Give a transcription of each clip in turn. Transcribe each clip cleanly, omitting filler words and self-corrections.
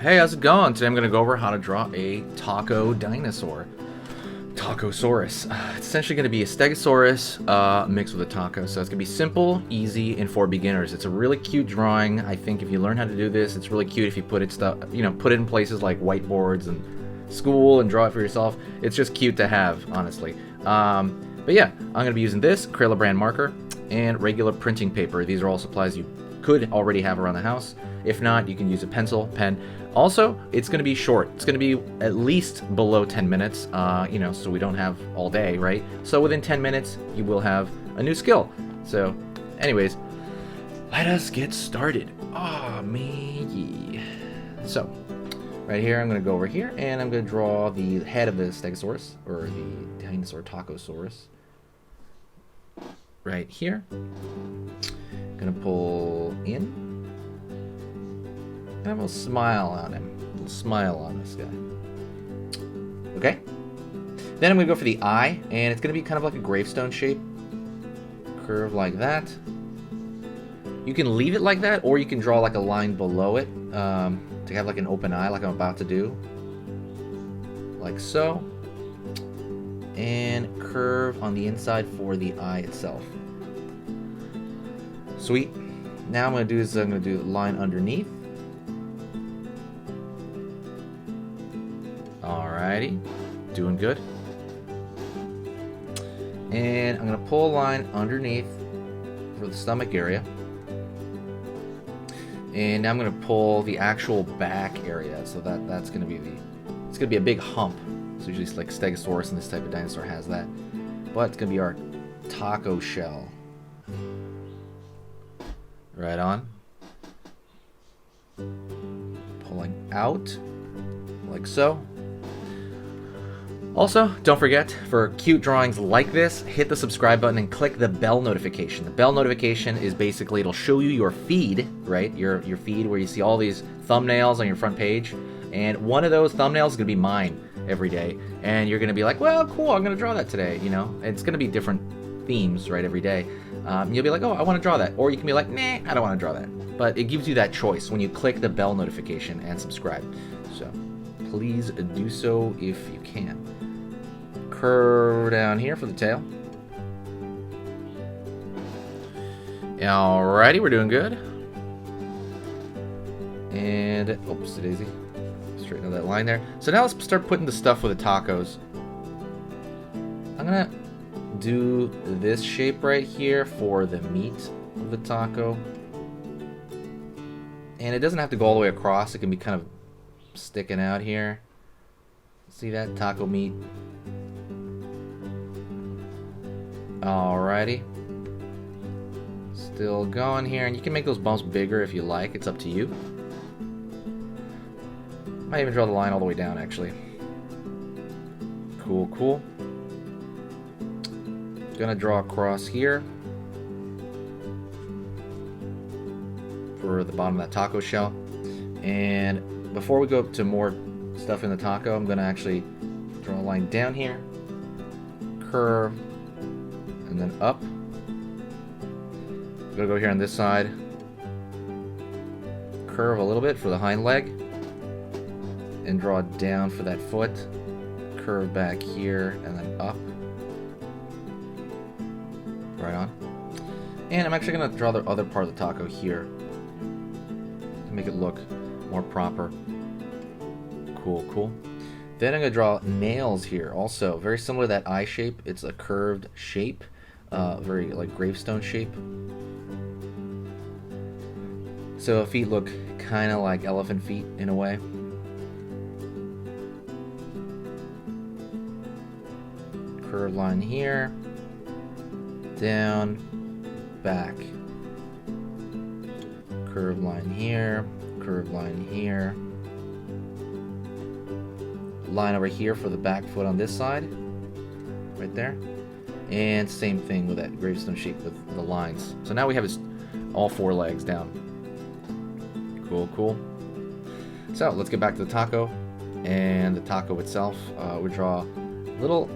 Hey, how's it going? Today I'm going to go over how to draw a taco dinosaur. Tacosaurus. It's essentially going to be a stegosaurus mixed with a taco. So it's going to be simple, easy, and for beginners. It's a really cute drawing. I think if you learn how to do this, it's really cute if you put it put it in places like whiteboards and school and draw it for yourself. It's just cute to have, honestly. But yeah, I'm going to be using this Crayola brand marker and regular printing paper. These are all supplies you could already have around the house. If not, you can use a pencil, pen. Also, it's going to be short. It's going to be at least below 10 minutes, so we don't have all day, right? So within 10 minutes, you will have a new skill. So, anyways, let us get started. Ah, me. So, right here, I'm going to go over here, and I'm going to draw the head of the stegosaurus, or the dinosaur Tacosaurus. Right here. Gonna pull in. And I'm gonna smile on him. A little smile on this guy. Okay. Then I'm gonna go for the eye, and it's gonna be kind of like a gravestone shape. Curve like that. You can leave it like that, or you can draw like a line below it to have like an open eye, like I'm about to do. Like so. And curve on the inside for the eye itself. Sweet. Now I'm going to do the line underneath. Alrighty. Doing good. And I'm going to pull a line underneath for the stomach area. And now I'm going to pull the actual back area. So that's going to be it's going to be a big hump. So usually it's like Stegosaurus and this type of dinosaur has that. But it's going to be our taco shell. Right on. Pulling out, like so. Also, don't forget, for cute drawings like this, hit the subscribe button and click the bell notification. The bell notification is basically, it'll show you your feed, right? Your feed where you see all these thumbnails on your front page. And one of those thumbnails is going to be mine every day. And you're going to be like, well, cool, I'm going to draw that today, you know? It's going to be different themes, right, every day. You'll be like, oh, I want to draw that. Or you can be like, nah, I don't want to draw that. But it gives you that choice when you click the bell notification and subscribe. So please do so if you can. Curve down here for the tail. Alrighty, we're doing good. And, oops, daisy. Straighten out that line there. So now let's start putting the stuff with the tacos. I'm going to do this shape right here for the meat of the taco. And it doesn't have to go all the way across. It can be kind of sticking out here. See that? Taco meat. Alrighty. Still going here. And you can make those bumps bigger if you like. It's up to you. Might even draw the line all the way down, actually. Cool, cool. Gonna draw across here for the bottom of that taco shell. And before we go to more stuff in the taco, I'm gonna actually draw a line down here, curve, and then up. I'm gonna go here on this side, curve a little bit for the hind leg, and draw down for that foot, curve back here, and then up. Right on. And I'm actually going to draw the other part of the taco here to make it look more proper. Cool, cool. Then I'm going to draw nails here also. Very similar to that eye shape. It's a curved shape. Very like gravestone shape. So feet look kind of like elephant feet in a way. Curved line here. Down, back, curved line here, curved line here, line over here for the back foot on this side, right there, and same thing with that gravestone shape with the lines. So now we have all four legs down. Cool, cool. So let's get back to the taco, and the taco itself. We draw little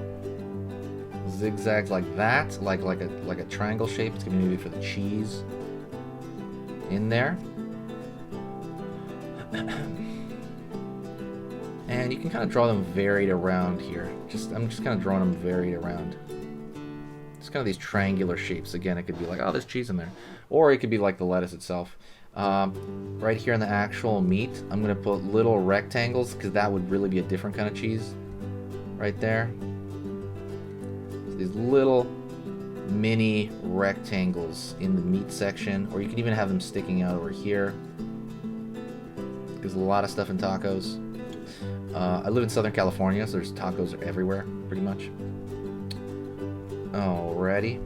zigzags like that, like a triangle shape. It's gonna be maybe for the cheese in there. And you can kind of draw them varied around here. I'm just kind of drawing them varied around. It's kind of these triangular shapes. Again, it could be like, oh, there's cheese in there. Or it could be like the lettuce itself. Right here in the actual meat, I'm going to put little rectangles because that would really be a different kind of cheese. Right there. So these little mini rectangles in the meat section. Or you can even have them sticking out over here. There's a lot of stuff in tacos. I live in Southern California, so there's tacos everywhere, pretty much. Alrighty.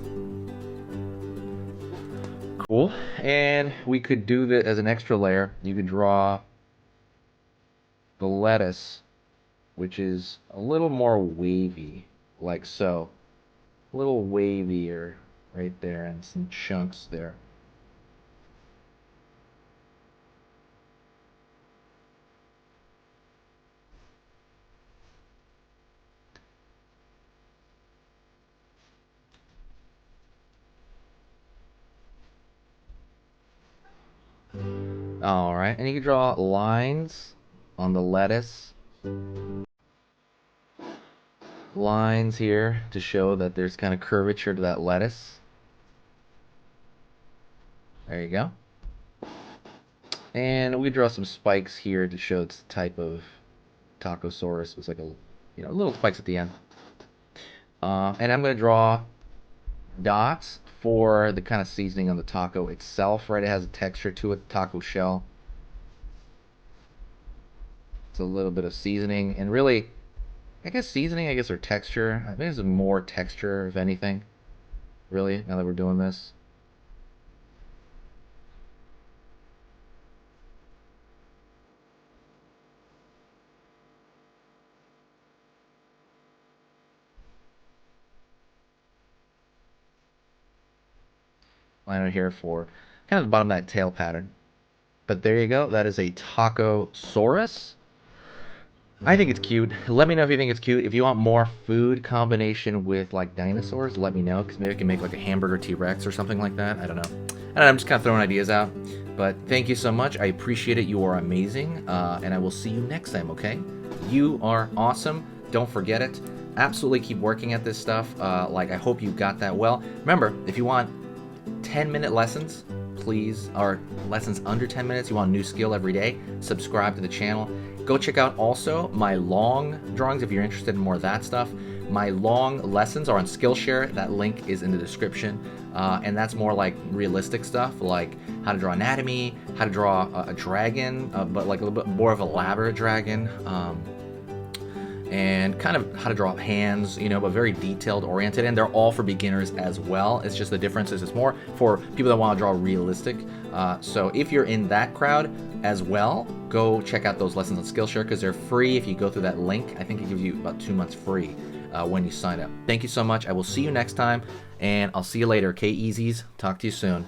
Cool. And we could do that as an extra layer. You could draw the lettuce, which is a little more wavy, like so. A little wavier right there, and some chunks there. Alright, and you can draw lines on the lettuce. Lines here to show that there's kind of curvature to that lettuce. There you go. And we draw some spikes here to show it's the type of Tacosaurus. It's like a, little spikes at the end. And I'm going to draw dots for the kind of seasoning on the taco itself, right? It has a texture to it, taco shell. It's a little bit of seasoning, and really, I guess seasoning, or texture. I think it's more texture, if anything, really, now that we're doing this. Line out here for kind of the bottom of that tail pattern. But there you go. That is a Tacosaurus. I think it's cute. Let me know if you think it's cute. If you want more food combination with like dinosaurs, let me know, because maybe I can make like a hamburger T-Rex or something like that. I don't know. I'm just kind of throwing ideas out. But thank you so much. I appreciate it. You are amazing. And I will see you next time, okay? You are awesome. Don't forget it. Absolutely keep working at this stuff. I hope you got that well. Remember, if you want 10-minute lessons, please, or lessons under 10 minutes, you want a new skill every day, subscribe to the channel. Go check out also my long drawings if you're interested in more of that stuff. My long lessons are on Skillshare. That link is in the description. And that's more like realistic stuff, like how to draw anatomy, how to draw a dragon, but like a little bit more of an elaborate dragon. And kind of how to draw hands, but very detailed oriented, and they're all for beginners as well. It's just the difference is it's more for people that want to draw realistic. So if you're in that crowd as well, go check out those lessons on Skillshare because they're free. If you go through that link, I think it gives you about 2 months free when you sign up. Thank you so much. I will see you next time, and I'll see you later. Okay, Easies. Talk to you soon.